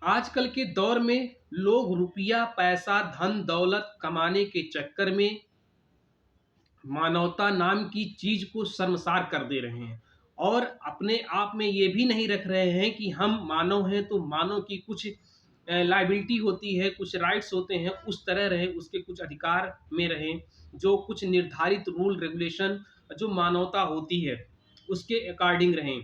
आजकल के दौर में लोग रुपया, पैसा, धन, दौलत कमाने के चक्कर में मानवता नाम की चीज़ को शर्मसार कर दे रहे हैं और अपने आप में ये भी नहीं रख रहे हैं कि हम मानव हैं, तो मानव की कुछ लायबिलिटी होती है, कुछ राइट्स होते हैं, उस तरह रहें, उसके कुछ अधिकार में रहें, जो कुछ निर्धारित रूल रेगुलेशन जो मानवता होती है, उसके अकॉर्डिंग रहें।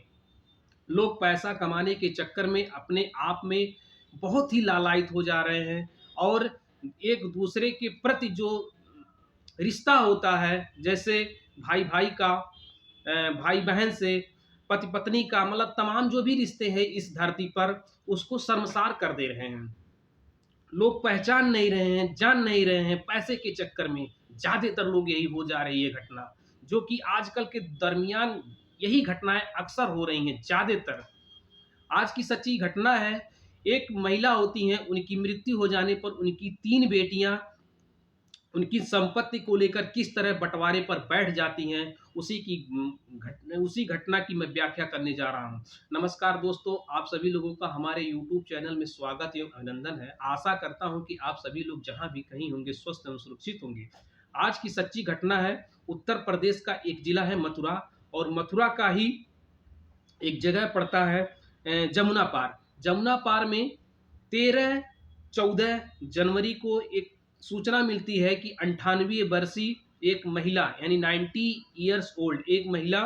लोग पैसा कमाने के चक्कर में अपने आप में बहुत ही लालायित हो जा रहे हैं और एक दूसरे के प्रति जो रिश्ता होता है, जैसे भाई भाई का, भाई बहन से, पति पत्नी का, मतलब तमाम जो भी रिश्ते हैं इस धरती पर, उसको शर्मसार कर दे रहे हैं। लोग पहचान नहीं रहे हैं, जान नहीं रहे हैं, पैसे के चक्कर में ज़्यादातर लोग यही हो जा रही है घटना, जो कि आजकल के दरमियान यही घटनाएँ अक्सर हो रही हैं ज़्यादातर। आज की सच्ची घटना है, एक महिला होती हैं, उनकी मृत्यु हो जाने पर उनकी 3 बेटियाँ उनकी संपत्ति को लेकर किस तरह बँटवारे पर बैठ जाती हैं, उसी घटना की मैं व्याख्या करने जा रहा हूँ। नमस्कार दोस्तों, आप सभी लोगों का हमारे यूट्यूब चैनल में स्वागत एवं अभिनंदन है। आशा करता हूँ कि आप सभी लोग जहाँ भी कहीं होंगे स्वस्थ एवं सुरक्षित होंगे। आज की सच्ची घटना है, उत्तर प्रदेश का एक जिला है मथुरा और मथुरा का ही एक जगह पड़ता है जमुना पार। जमुना पार में 13-14 जनवरी को एक सूचना मिलती है कि 98 वर्षीय एक महिला यानी 90 इयर्स ओल्ड एक महिला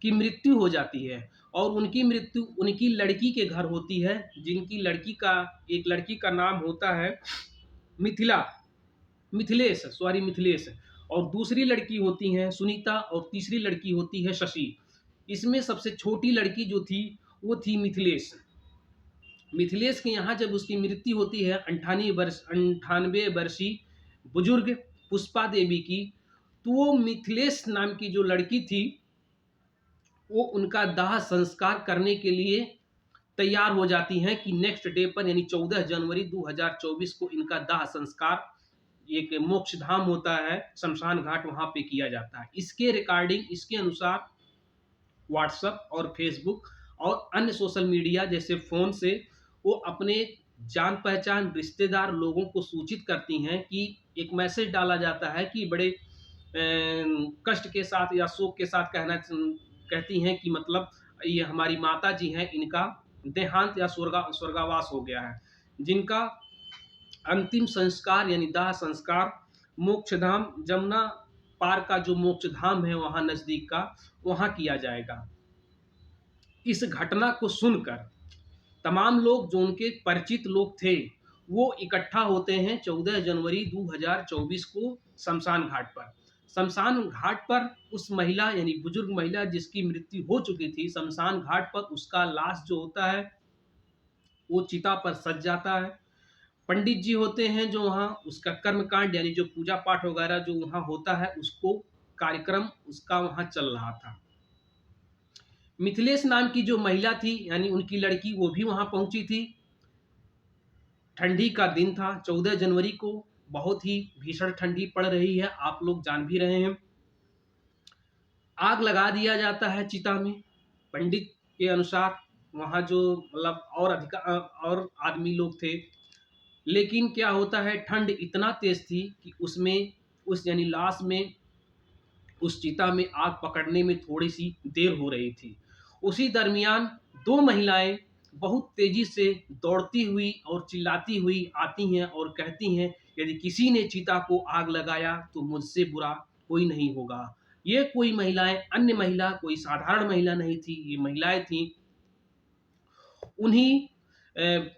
की मृत्यु हो जाती है और उनकी मृत्यु उनकी लड़की के घर होती है, जिनकी एक लड़की का नाम होता है मिथिला मिथिलेश और दूसरी लड़की होती हैं सुनीता और तीसरी लड़की होती है शशि। इसमें सबसे छोटी लड़की जो थी वो थी मिथिलेश। मिथिलेश के यहाँ जब उसकी मृत्यु होती है 98 वर्षीय बुजुर्ग पुष्पा देवी की, तो वो मिथिलेश नाम की जो लड़की थी वो उनका दाह संस्कार करने के लिए तैयार हो जाती हैं कि नेक्स्ट डे पर यानी 14 जनवरी 2024 को इनका दाह संस्कार एक मोक्षधाम होता है शमशान घाट, वहाँ पे किया जाता है। इसके रिकॉर्डिंग इसके अनुसार व्हाट्सएप और फेसबुक और अन्य सोशल मीडिया जैसे फ़ोन से वो अपने जान पहचान रिश्तेदार लोगों को सूचित करती हैं कि एक मैसेज डाला जाता है कि बड़े कष्ट के साथ या शोक के साथ कहती हैं कि मतलब ये हमारी माता जी हैं, इनका देहांत या स्वर्गावास हो गया है, जिनका अंतिम संस्कार यानी दाह संस्कार मोक्षधाम जमुना पार का जो मोक्षधाम है वहाँ नज़दीक का, वहाँ किया जाएगा। इस घटना को सुनकर तमाम लोग जो उनके परिचित लोग थे, वो इकट्ठा होते हैं 14 जनवरी 2024 को शमशान घाट पर। शमशान घाट पर उस महिला यानी बुजुर्ग महिला जिसकी मृत्यु हो चुकी थी, शमशान घाट पर उसका लाश जो होता है, वो चिता पर सज जाता है। पंडित जी होते हैं जो वहाँ उसका कर्मकांड यानी जो पूजा पाठ वगैरह जो वहाँ होता है, उसको कार्यक्रम उसका वहाँ चल रहा था। मिथिलेश नाम की जो महिला थी यानी उनकी लड़की, वो भी वहाँ पहुँची थी। ठंडी का दिन था 14 जनवरी को, बहुत ही भीषण ठंडी पड़ रही है, आप लोग जान भी रहे हैं। आग लगा दिया जाता है चिता में। पंडित के अनुसार वहाँ जो मतलब और आदमी लोग थे, लेकिन क्या होता है ठंड इतना तेज़ थी कि उसमें उस यानी लाश में उस चिता में आग पकड़ने में थोड़ी-सी देर हो रही थी। उसी दरमियान 2 महिलाएँ बहुत तेज़ी से दौड़ती हुई और चिल्लाती हुई आती हैं और कहती हैं, यदि किसी ने चिता को आग लगाया तो मुझसे बुरा कोई नहीं होगा। ये कोई महिलाएँ अन्य महिला कोई साधारण महिला नहीं थी, ये महिलाएँ थीं उन्हीं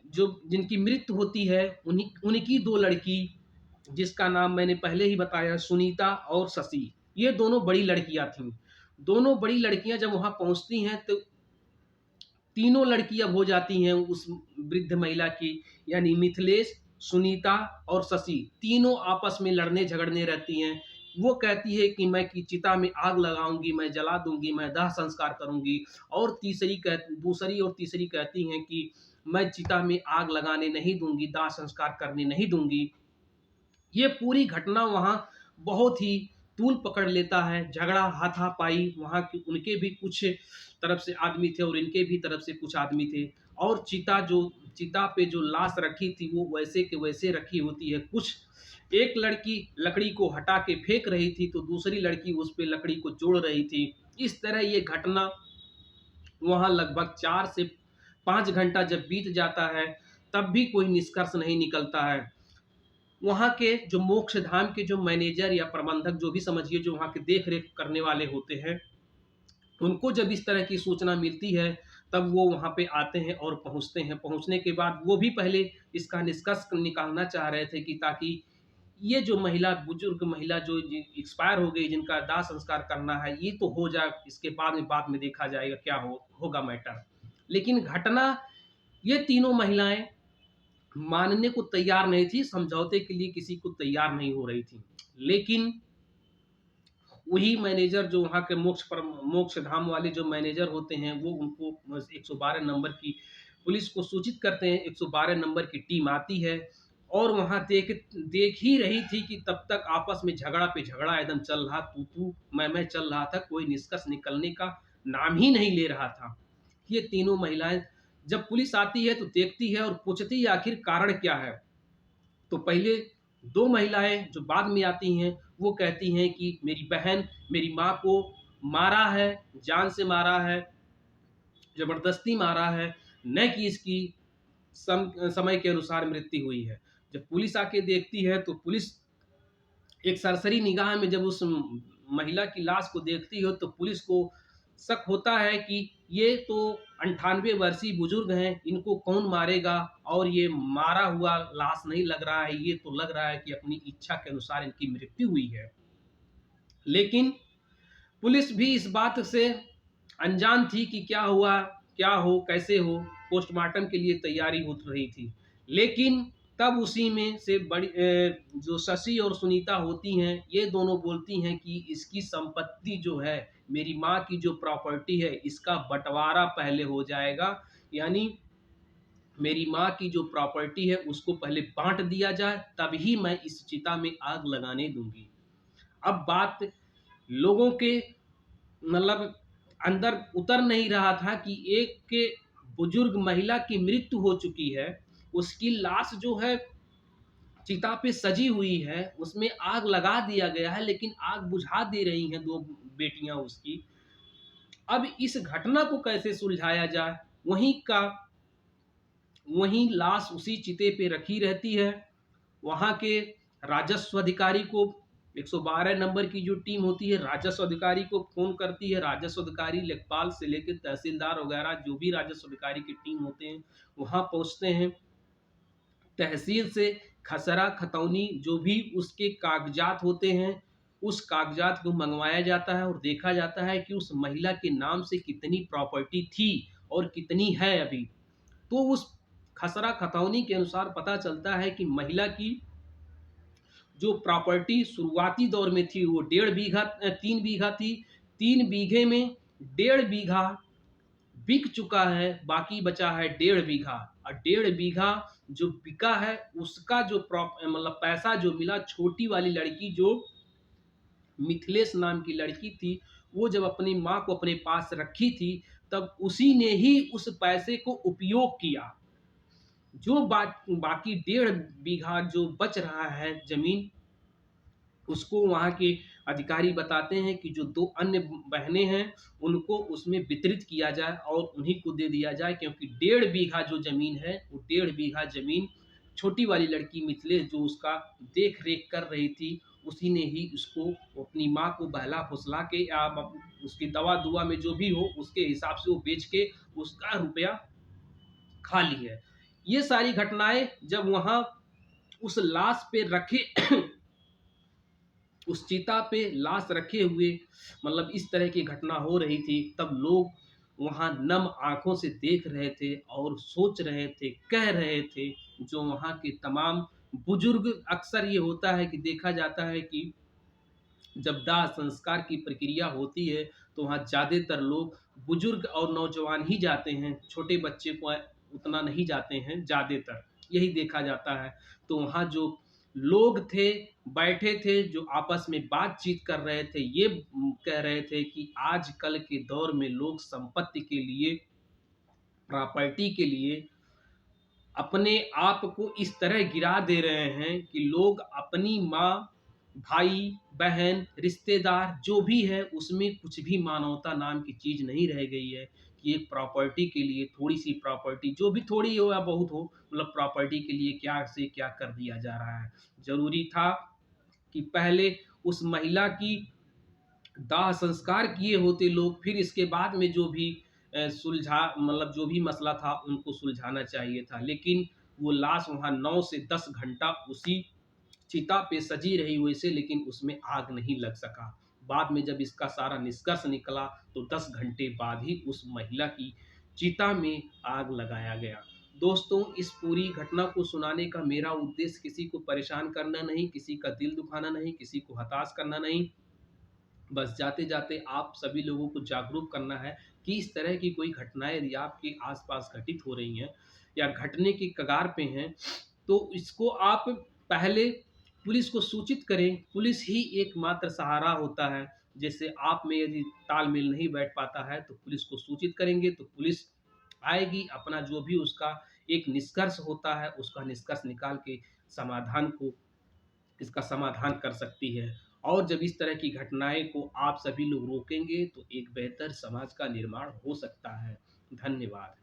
जो जिनकी मृत्यु होती है उनकी 2 लड़की, जिसका नाम मैंने पहले ही बताया सुनीता और शशि, ये दोनों बड़ी लड़कियाँ थीं। दोनों बड़ी लड़कियाँ जब वहाँ पहुँचती हैं तो तीनों लड़की अब हो जाती हैं उस वृद्ध महिला की, यानी मिथिलेश, सुनीता और शशि, तीनों आपस में लड़ने झगड़ने रहती हैं। वो कहती है कि मैं कि चिता में आग लगाऊँगी, मैं जला दूँगी, मैं दाह संस्कार करूँगी और दूसरी और तीसरी कहती हैं कि मैं चिता में आग लगाने नहीं दूँगी, दाह संस्कार करने नहीं दूँगी। ये पूरी घटना वहाँ बहुत ही तूल पकड़ लेता है, झगड़ा हाथापाई, वहाँ के उनके भी कुछ तरफ से आदमी थे और इनके भी तरफ से कुछ आदमी थे, और चिता पे जो लाश रखी थी वो वैसे के वैसे रखी होती है। कुछ एक लड़की लकड़ी को हटा के फेंक रही थी तो दूसरी लड़की उस पे लकड़ी को जोड़ रही थी। इस तरह ये घटना वहाँ लगभग 4 से 5 घंटा जब बीत जाता है, तब भी कोई निष्कर्ष नहीं निकलता है। वहाँ के जो मोक्ष धाम के जो मैनेजर या प्रबंधक, जो भी समझिए, जो वहाँ के देख रेख करने वाले होते हैं, उनको जब इस तरह की सूचना मिलती है तब वो वहाँ पे आते हैं और पहुँचते हैं। पहुँचने के बाद वो भी पहले इसका निष्कर्ष निकालना चाह रहे थे कि ताकि ये जो महिला, बुजुर्ग महिला जो एक्सपायर हो गई, जिनका दाह संस्कार करना है, ये तो हो जाए, इसके बाद में देखा जाएगा क्या होगा मैटर। लेकिन घटना, ये तीनों महिलाएं मानने को तैयार नहीं थी, समझौते के लिए किसी को तैयार नहीं हो रही थी। लेकिन वही मैनेजर जो वहाँ के मोक्ष धाम वाले जो मैनेजर होते हैं, वो उनको 112 नंबर की पुलिस को सूचित करते हैं। 112 नंबर की टीम आती है और वहाँ देख ही रही थी कि तब तक आपस में झगड़ा पे झगड़ा एकदम चल रहा, तू मैं चल रहा था। कोई निष्कर्ष निकलने का नाम ही नहीं ले रहा था। ये तीनों महिलाएं जब पुलिस आती है तो देखती है और पूछती है आखिर कारण क्या है। तो पहले 2 महिलाएं जो बाद में आती हैं, वो कहती हैं कि मेरी बहन मेरी माँ को मारा है, जान से मारा है, ज़बरदस्ती मारा है, न कि इसकी समय के अनुसार मृत्यु हुई है। जब पुलिस आके देखती है तो पुलिस एक सरसरी निगाह में जब उस महिला की लाश को देखती हो तो पुलिस को शक होता है कि ये तो 98 वर्षीय बुजुर्ग हैं, इनको कौन मारेगा, और ये मारा हुआ लाश नहीं लग रहा है, ये तो लग रहा है कि अपनी इच्छा के अनुसार इनकी मृत्यु हुई है। लेकिन पुलिस भी इस बात से अनजान थी कि क्या हुआ, क्या हो, कैसे हो। पोस्टमार्टम के लिए तैयारी हो रही थी। लेकिन तब उसी में से जो शशि और सुनीता होती हैं, ये दोनों बोलती हैं कि इसकी संपत्ति जो है, मेरी माँ की जो प्रॉपर्टी है, इसका बंटवारा पहले हो जाएगा। यानी मेरी माँ की जो प्रॉपर्टी है उसको पहले बांट दिया जाए, तभी मैं इस चिता में आग लगाने दूंगी। अब बात लोगों के मतलब अंदर उतर नहीं रहा था कि एक के बुजुर्ग महिला की मृत्यु हो चुकी है, उसकी लाश जो है चिता पे सजी हुई है, उसमें आग लगा दिया गया है, लेकिन आग बुझा दे रही हैं 2 बेटियां उसकी। अब इस घटना को कैसे सुलझाया जाए? वहीं लाश उसी चिते पे रखी रहती है। वहाँ के राजस्व अधिकारी को 112 नंबर की जो टीम होती है, राजस्व अधिकारी को फ़ोन करती है। राजस्व अधिकारी लेखपाल से लेकर तहसीलदार वगैरह जो भी राजस्व अधिकारी की टीम होते हैं, वहाँ पहुँचते हैं। तहसील से खसरा खतौनी जो भी उसके कागजात होते हैं, उस कागजात को मंगवाया जाता है और देखा जाता है कि उस महिला के नाम से कितनी प्रॉपर्टी थी और कितनी है अभी। तो उस खसरा खतौनी के अनुसार पता चलता है कि महिला की जो प्रॉपर्टी शुरुआती दौर में थी वो 3 बीघा थी। 3 बीघे में 1.5 बीघा बिक चुका है, बाकी बचा है 1.5 बीघा। और 1.5 बीघा जो बिका है उसका जो मतलब पैसा जो मिला, छोटी वाली लड़की जो मिथिलेश नाम की लड़की थी, वो जब अपनी माँ को अपने पास रखी थी, तब उसी ने ही उस पैसे को उपयोग किया। जो बाकी 1.5 बीघा जो बच रहा है ज़मीन, उसको वहाँ के अधिकारी बताते हैं कि जो 2 अन्य बहनें हैं, उनको उसमें वितरित किया जाए और उन्हीं को दे दिया जाए, क्योंकि 1.5 बीघा जो ज़मीन है, वो 1.5 बीघा ज़मीन छोटी वाली लड़की मिथिलेश जो उसका देख-रेख कर रही थी, उसी ने ही उसको अपनी माँ को बहला-फुसला के या उसकी दवा-दुआ में जो भी हो, उसके हिसाब से वो बेच के उसका रुपया खा ली है। ये सारी घटनाएँ जब वहाँ उस लाश पे रखे उस चिता पे लाश रखे हुए मतलब इस तरह की घटना हो रही थी, तब लोग वहाँ नम आँखों से देख रहे थे और सोच रहे थे, कह रहे थे। जो वहाँ के तमाम बुजुर्ग, अक्सर ये होता है कि देखा जाता है कि जब दाह संस्कार की प्रक्रिया होती है, तो वहाँ ज़्यादातर लोग बुजुर्ग और नौजवान ही जाते हैं, छोटे बच्चे को उतना नहीं जाते हैं ज़्यादातर, यही देखा जाता है। तो वहाँ जो लोग थे, बैठे थे जो आपस में बातचीत कर रहे थे, ये कह रहे थे कि आजकल के दौर में लोग संपत्ति के लिए, प्रॉपर्टी के लिए अपने आप को इस तरह गिरा दे रहे हैं कि लोग अपनी माँ, भाई, बहन, रिश्तेदार जो भी है उसमें कुछ भी मानवता नाम की चीज़ नहीं रह गई है कि एक प्रॉपर्टी के लिए थोड़ी-सी प्रॉपर्टी जो भी थोड़ी हो या बहुत हो मतलब प्रॉपर्टी के लिए क्या से क्या कर दिया जा रहा है। ज़रूरी था कि पहले उस महिला की दाह संस्कार किए होते लोग, फिर इसके बाद में जो भी सुलझा मतलब जो भी मसला था उनको सुलझाना चाहिए था। लेकिन वो लाश वहाँ 9 से 10 घंटा उसी चिता पे सजी रही वैसे, लेकिन उसमें आग नहीं लग सका। बाद में जब इसका सारा निष्कर्ष निकला तो 10 घंटे बाद ही उस महिला की चिता में आग लगाया गया। दोस्तों, इस पूरी घटना को सुनाने का मेरा उद्देश्य किसी को परेशान करना नहीं, किसी का दिल दुखाना नहीं, किसी को हताश करना नहीं। बस जाते-जाते आप सभी लोगों को जागरूक करना है कि इस तरह की कोई घटनाएँ यदि आपके आस-पास घटित हो रही हैं या घटने की कगार पे हैं, तो इसको आप पहले पुलिस को सूचित करें। पुलिस ही एकमात्र सहारा होता है। जैसे आप में यदि तालमेल नहीं बैठ पाता है, तो पुलिस को सूचित करेंगे, तो पुलिस आएगी, अपना जो भी उसका एक निष्कर्ष होता है, उसका निष्कर्ष निकाल के समाधान को इसका समाधान कर सकती है। और जब इस तरह की घटनाएँ को आप सभी लोग रोकेंगे, तो एक बेहतर समाज का निर्माण हो सकता है। धन्यवाद।